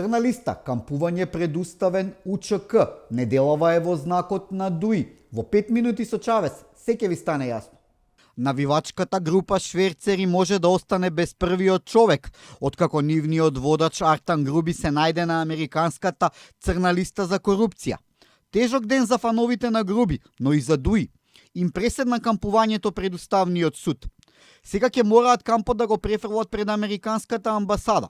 Црна листа, кампување предуставен УЧК, неделава е во знакот на ДУИ. Во 5 минути со Чавес, се ќе ви стане јасно. Навивачката група шверцери може да остане без првиот човек, откако нивниот водач Артан Груби се најде на американската црна листа за корупција. Тежок ден за фановите на Груби, но и за ДУИ. Им преседна кампувањето пред Уставниот суд. Сега ќе мораат кампот да го префрлат пред американската амбасада.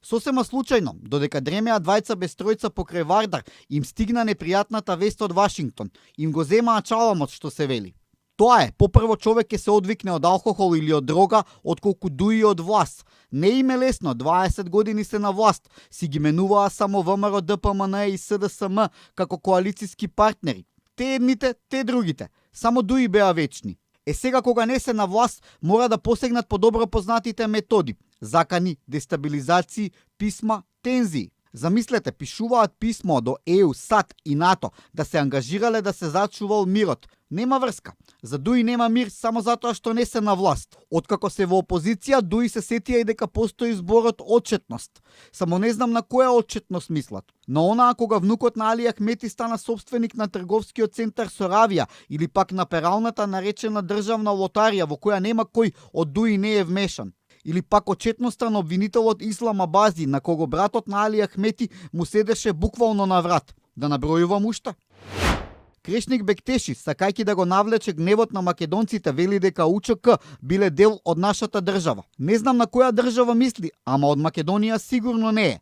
Сосема случајно, додека дремеа двајца без тројца покрај Вардар, им стигна непријатната вест од Вашингтон. Им го земаа чаламот, што се вели. Тоа е, попрво човек ќе се одвикне од алкохол или од дрога, отколку ДУИ од власт. Не им е лесно, 20 години се на власт. Си ги менуваа само ВМРО, ДПМН и СДСМ како коалициски партнери. Те едните, те другите. Само ДУИ беа вечни. Сега кога не се на власт, мора да посегнат по добро познатите методи. Закани, дестабилизации, писма, тензии. Замислете, пишуваат писмо до ЕУ, САД и НАТО да се ангажирале да се зачувал мирот. Нема врска. За ДУИ нема мир само затоа што не се на власт. Откако се во опозиција, ДУИ се сетија и дека постои зборот отчетност. Само не знам на која отчетност мислат. На онаа кога внукот на Али Ахмети стана собственик на трговскиот центар Соравија или пак на пералната наречена државна лотарија во која нема кој од ДУИ не е вмешан. Или пак отчетноста на обвинителот Ислам Абази, на кого братот на Али Ахмети му седеше буквално на врат. Да набројувам уште? Крешник Бектеши, сакајќи да го навлече гневот на македонците, вели дека УЧК биле дел од нашата држава. Не знам на која држава мисли, ама од Македонија сигурно не е.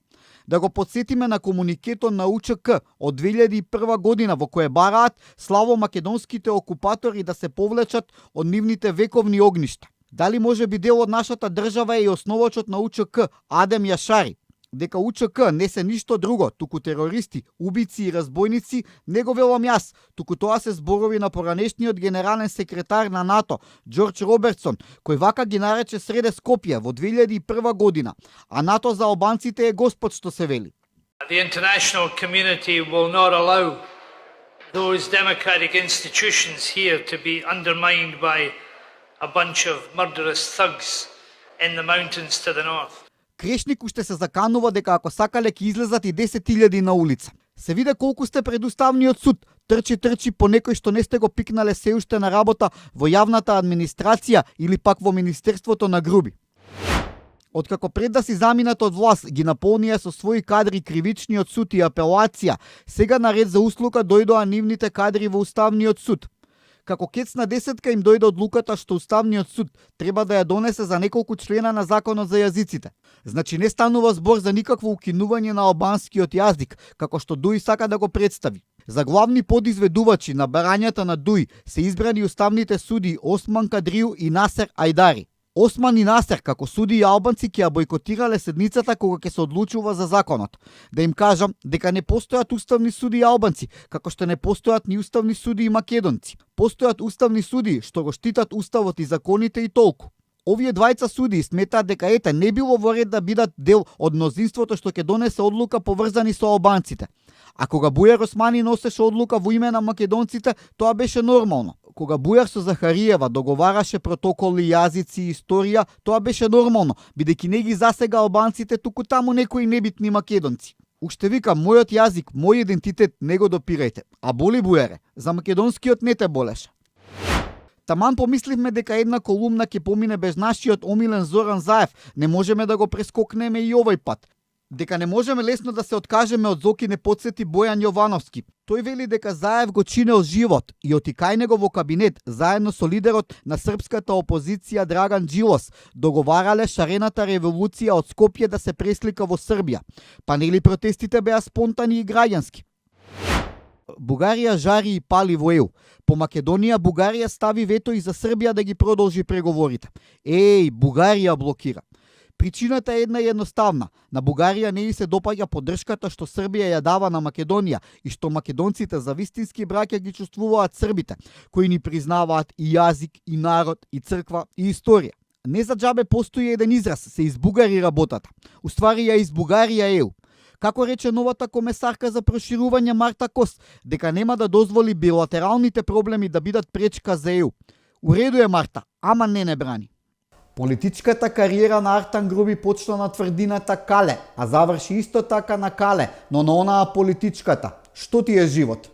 Да го подсетиме на комуникето на УЧК од 2001 година во кое бараат славо македонските окупатори да се повлечат од нивните вековни огништа. Дали може би дел од нашата држава е и основачот на УЧК Адем Јашари? Дека УЧК не се ништо друго, туку терористи, убици и разбойници, не го велам јас, туку тоа се зборови на поранешниот генерален секретар на НАТО, Џорџ Робертсон, кој вака ги нарече среде Скопје во 2001 година, а НАТО за албанците е Господ, што се вели. The international community will not allow those democratic institutions here to be undermined by a bunch of murderous thugs in the mountains to the north. Крешник уште се заканува дека ако сакале ќе излезат и 10.000 на улица. Се виде колку сте пред Уставниот суд. Трчи по некој што не сте го пикнале се уште на работа во јавната администрација или пак во Министерството на Груби. Откако пред да си заминат од власт ги наполнија со своји кадри кривичниот суд и апелација, сега на ред за услуга дојдоа нивните кадри во Уставниот суд. Како кецна десетка им дојде одлуката што Уставниот суд треба да ја донесе за неколку члена на Законот за јазиците. Значи не станува збор за никакво укинување на албанскиот јазик, како што ДУИ сака да го представи. За главни подизведувачи на барањата на ДУИ се избрани уставните суди Осман Кадриу и Насер Ајдари. Осман и Насер, како суди и албанци, ќе ја бойкотирале седницата кога ќе се одлучува за законот. Да им кажам дека не постојат уставни суди и албанци, како што не постојат ни уставни суди и македонци. Постојат уставни суди што го штитат уставот и законите и толку. Овие двајца суди сметаат дека не било во ред да бидат дел од мнозинството што ќе донесе одлука поврзани со албанците. А кога Бујар Османи носеше одлука во име на македонците, тоа беше нормално. Кога Бујар со Захариева договараше протоколи, јазици и историја, тоа беше нормално, бидејќи не ги засега албанците, туку таму некои небитни македонци. Уште викам, мојот јазик, мој идентитет не го допирајте. А боли Бујаре, за македонскиот не те болеше. Таман помисливме дека една колумна ќе помине без нашиот омилен Зоран Заев, не можеме да го прескокнеме и овој пат. Дека не можеме лесно да се откажеме од Зоки не подсети Бојан Јовановски. Тој вели дека Заев го чинел живот и оти кај него во кабинет, заедно со лидерот на српската опозиција Драган Џилос, договарале шарената револуција од Скопје да се преслика во Србија. Па нели протестите беа спонтани и граѓански? Бугарија жари и пали во ЕУ. По Македонија Бугарија стави вето и за Србија да ги продолжи преговорите. Бугарија блокира. Причината е една и едноставна. На Бугарија не и се допаѓа поддршката што Србија ја дава на Македонија и што македонците за вистински браќа ги чувствуваат србите, кои ни признаваат и јазик, и народ, и црква, и историја. Не за џабе постои еден израз, се избугари работата. Уствари ја избугарија ЕУ. Како рече новата комесарка за проширување Марта Кос, дека нема да дозволи билатералните проблеми да бидат пречка за ЕУ. Уреду е Марта, ама не брани. Политичката кариера на Артан Груби почна на тврдината Кале, а заврши исто така на Кале, но на онаа политичката. Што ти е живот?